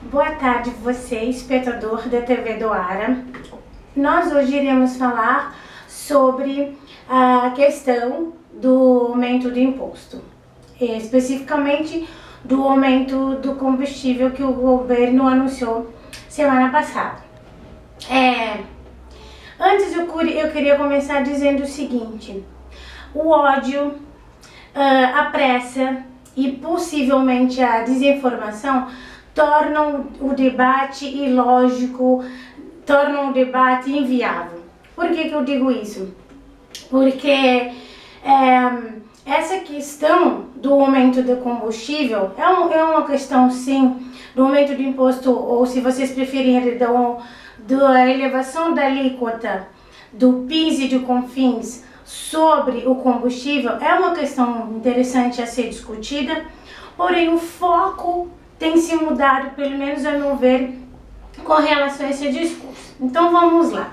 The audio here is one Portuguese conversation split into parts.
Boa tarde você, espectador da TV Doara. Nós hoje iremos falar sobre a questão do aumento do imposto, especificamente do aumento do combustível que o governo anunciou semana passada. Antes eu queria começar dizendo o seguinte: o ódio, a pressa e possivelmente a desinformação tornam o debate ilógico, tornam o debate inviável. Por que eu digo isso? Porque essa questão do aumento do combustível é uma questão, sim, do aumento do imposto, ou se vocês preferirem, da elevação da alíquota do PIS e do CONFINS sobre o combustível, é uma questão interessante a ser discutida, porém o foco tem se mudado, pelo menos a meu ver, com relação a esse discurso. Então vamos lá.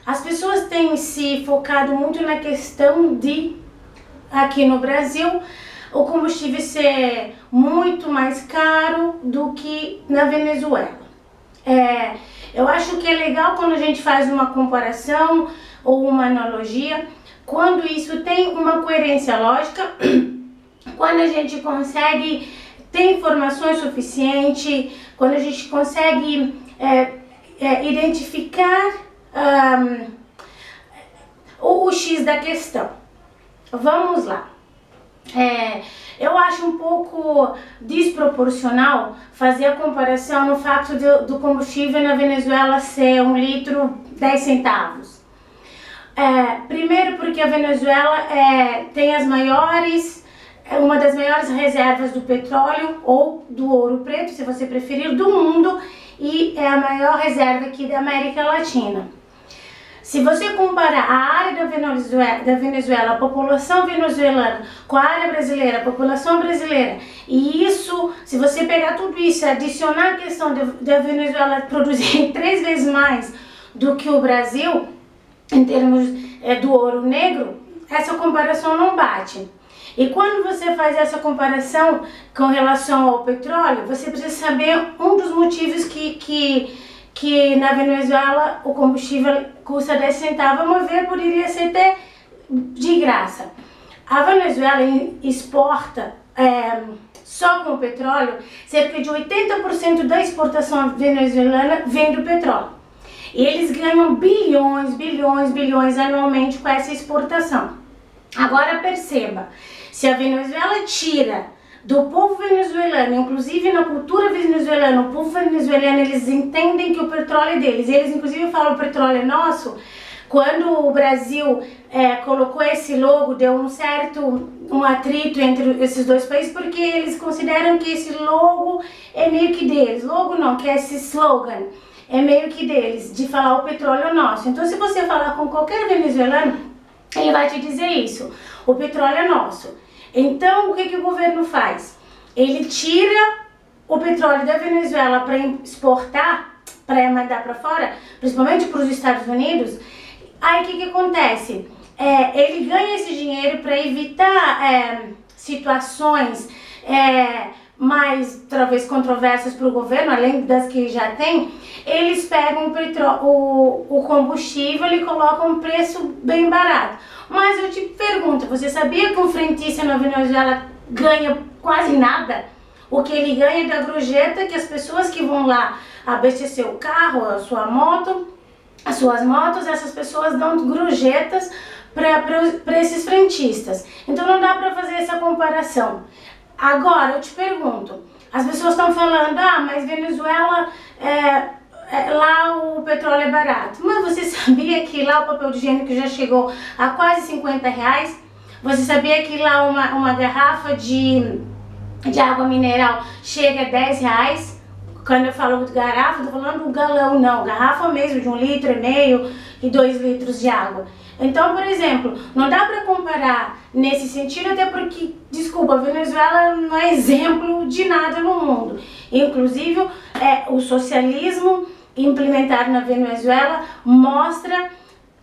As pessoas têm se focado muito na questão de, aqui no Brasil, o combustível ser muito mais caro do que na Venezuela. Eu acho que é legal quando a gente faz uma comparação ou uma analogia, quando isso tem uma coerência lógica, quando a gente consegue ter informações suficientes, quando a gente consegue identificar o X da questão. Vamos lá. Eu acho um pouco desproporcional fazer a comparação no fato do combustível na Venezuela ser um litro 10 centavos. Primeiro porque a Venezuela tem uma das maiores reservas do petróleo ou do ouro preto, se você preferir, do mundo, e é a maior reserva aqui da América Latina. Se você comparar a área da Venezuela, a população venezuelana, com a área brasileira, a população brasileira, e isso, se você pegar tudo isso e adicionar a questão da Venezuela produzir 3 vezes mais do que o Brasil, em termos do ouro negro, essa comparação não bate. E quando você faz essa comparação com relação ao petróleo, você precisa saber um dos motivos que na Venezuela o combustível custa 10 centavos, a meu ver, poderia ser até de graça. A Venezuela exporta, só com o petróleo, cerca de 80% da exportação venezuelana vem do petróleo. E eles ganham bilhões anualmente com essa exportação. Agora perceba, se a Venezuela tira do povo venezuelano, inclusive na cultura venezuelana, o povo venezuelano, eles entendem que o petróleo é deles, eles inclusive falam que o petróleo é nosso. Quando o Brasil colocou esse logo, deu um atrito entre esses dois países, porque eles consideram que esse logo é meio que deles. Logo não, que é esse slogan, é meio que deles, de falar o petróleo é nosso. Então se você falar com qualquer venezuelano, ele vai te dizer isso, o petróleo é nosso. Então o que o governo faz? Ele tira o petróleo da Venezuela para exportar, para mandar para fora, principalmente para os Estados Unidos. Aí o que acontece? Ele ganha esse dinheiro para evitar situações mais, talvez, controversas para o governo, além das que já tem. Eles pegam o combustível e colocam um preço bem barato. Mas eu te pergunto, você sabia que um frentista na Venezuela ganha quase nada? O que ele ganha é da gorjeta que as pessoas que vão lá abastecer o carro, a sua moto, as suas motos, essas pessoas dão gorjetas para esses frentistas. Então não dá para fazer essa comparação. Agora eu te pergunto, as pessoas estão falando, mas Venezuela, lá o petróleo é barato. Mas você sabia que lá o papel higiênico já chegou a quase 50 reais? Você sabia que lá uma garrafa de água mineral chega a 10 reais? Quando eu falo de garrafa, estou falando do galão, não, garrafa mesmo de 1,5 litro e 2 litros de água. Então, por exemplo, não dá para comparar nesse sentido, até porque, desculpa, a Venezuela não é exemplo de nada no mundo. Inclusive, o socialismo implementado na Venezuela mostra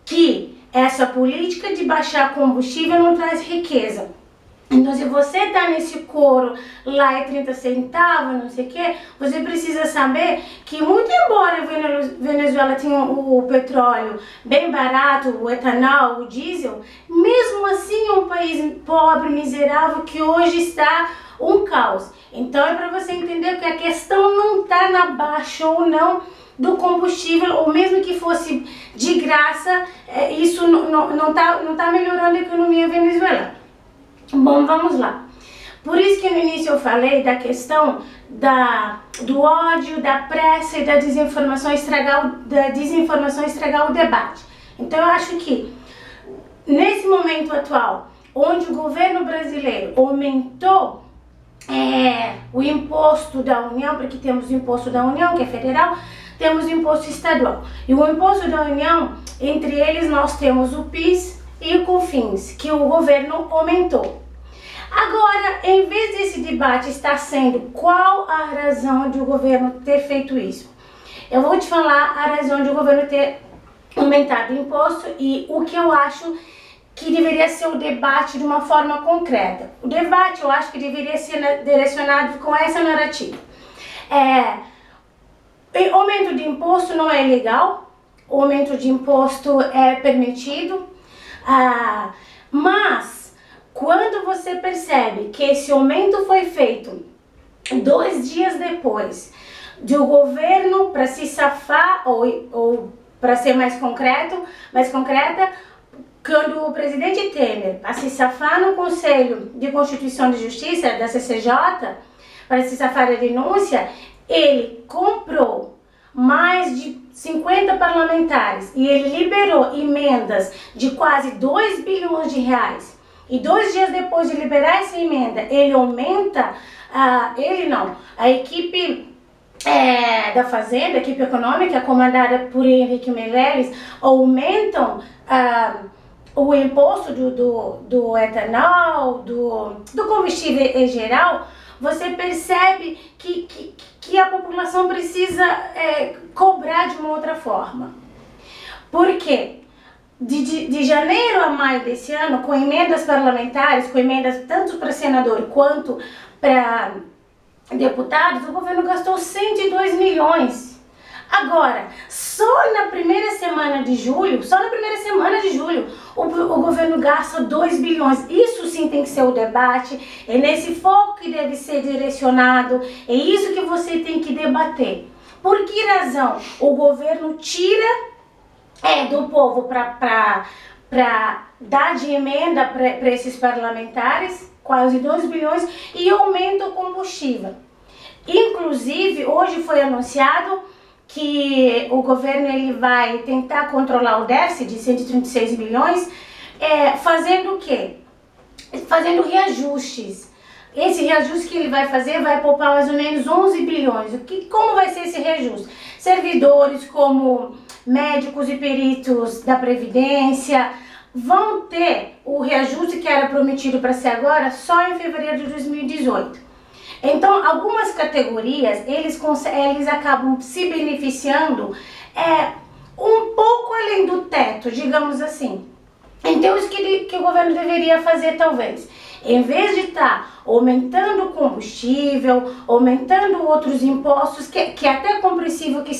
que essa política de baixar combustível não traz riqueza. Então, se você tá nesse coro lá é 30 centavos, não sei o que, você precisa saber que, muito embora a Venezuela tenha o petróleo bem barato, o etanol, o diesel, mesmo assim é um país pobre, miserável, que hoje está um caos. Então, é para você entender que a questão não tá na baixa ou não do combustível, ou mesmo que fosse de graça, isso não tá melhorando a economia venezuelana. Bom, vamos lá. Por isso que no início eu falei da questão do ódio, da pressa e da desinformação estragar o debate. Então eu acho que nesse momento atual, onde o governo brasileiro aumentou o imposto da União, porque temos o imposto da União, que é federal, temos o imposto estadual. E o imposto da União, entre eles nós temos o PIS e o COFINS, que o governo aumentou. Agora, em vez desse debate estar sendo qual a razão de o governo ter feito isso, eu vou te falar a razão de o governo ter aumentado o imposto e o que eu acho que deveria ser o debate de uma forma concreta. O debate eu acho que deveria ser direcionado com essa narrativa. O aumento de imposto não é legal, o aumento de imposto é permitido, mas quando você percebe que esse aumento foi feito 2 dias depois do governo para se safar, ou para ser mais concreta, quando o presidente Temer, para se safar no Conselho de Constituição e Justiça, da CCJ, para se safar da denúncia, ele comprou mais de 50 parlamentares e ele liberou emendas de quase 2 bilhões de reais. E 2 dias depois de liberar essa emenda, ele aumenta, a equipe da Fazenda, a equipe econômica, comandada por Henrique Meirelles, aumentam o imposto do etanol, do combustível em geral. Você percebe que a população precisa cobrar de uma outra forma. Por quê? De janeiro a maio desse ano, com emendas parlamentares, com emendas tanto para senador quanto para deputados, o governo gastou 102 milhões. Agora, só na primeira semana de julho, o governo gasta 2 bilhões. Isso sim tem que ser o debate, é nesse foco que deve ser direcionado, é isso que você tem que debater. Por que razão o governo tira do povo para dar de emenda para esses parlamentares, quase 2 bilhões, e aumenta o combustível? Inclusive, hoje foi anunciado que o governo ele vai tentar controlar o déficit de 136 milhões, fazendo o quê? Fazendo reajustes. Esse reajuste que ele vai fazer vai poupar mais ou menos 11 bilhões. Como vai ser esse reajuste? Servidores como médicos e peritos da Previdência vão ter o reajuste que era prometido para ser agora só em fevereiro de 2018. Então, algumas categorias, eles acabam se beneficiando um pouco além do teto, digamos assim. Então, isso que o governo deveria fazer, talvez. Em vez de estar aumentando o combustível, aumentando outros impostos, que é até compreensível que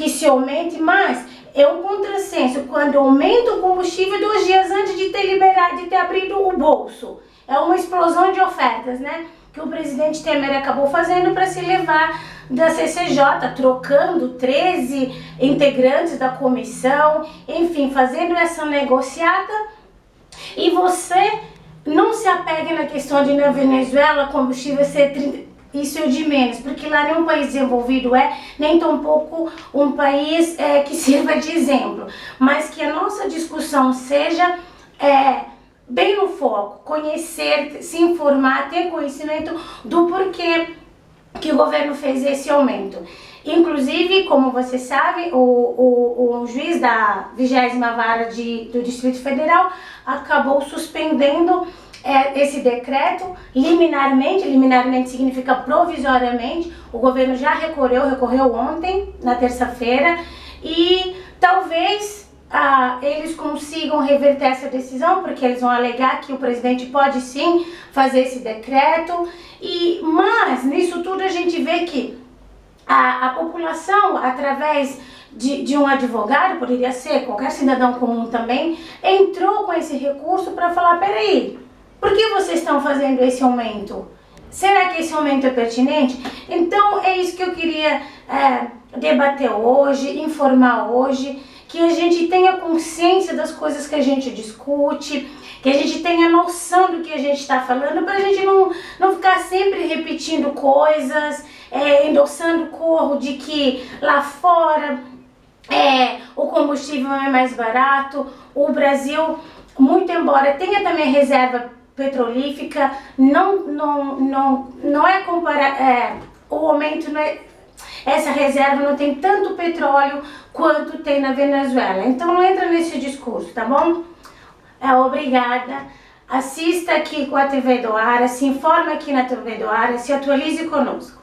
se aumente, mas é um contrassenso quando aumenta o combustível 2 dias antes de ter abrido o bolso. É uma explosão de ofertas, né? Que o presidente Temer acabou fazendo para se levar da CCJ, trocando 13 integrantes da comissão, enfim, fazendo essa negociata. E você não se apegue na questão de na Venezuela combustível ser 30, isso é o de menos, porque lá nem um país desenvolvido nem tampouco um país que sirva de exemplo, mas que a nossa discussão seja bem no foco, conhecer, se informar, ter conhecimento do porquê que o governo fez esse aumento. Inclusive, como você sabe, o juiz da 20ª Vara do Distrito Federal acabou suspendendo esse decreto liminarmente significa provisoriamente. O governo já recorreu ontem, na terça-feira, e talvez eles consigam reverter essa decisão, porque eles vão alegar que o presidente pode sim fazer esse decreto, mas nisso tudo a gente vê que a população, através de um advogado, poderia ser qualquer cidadão comum também, entrou com esse recurso para falar, peraí, por que vocês estão fazendo esse aumento? Será que esse aumento é pertinente? Então é isso que eu queria debater hoje, informar hoje, que a gente tenha consciência das coisas que a gente discute, que a gente tenha noção do que a gente está falando, para a gente não ficar sempre repetindo coisas, endossando o corro de que lá fora o combustível é mais barato. O Brasil, muito embora tenha também reserva petrolífica, não é comparar, o aumento não é, essa reserva não tem tanto petróleo quanto tem na Venezuela. Então não entra nesse discurso, tá bom? Obrigada. Assista aqui com a TV do Ara, se informe aqui na TV do Ara, se atualize conosco.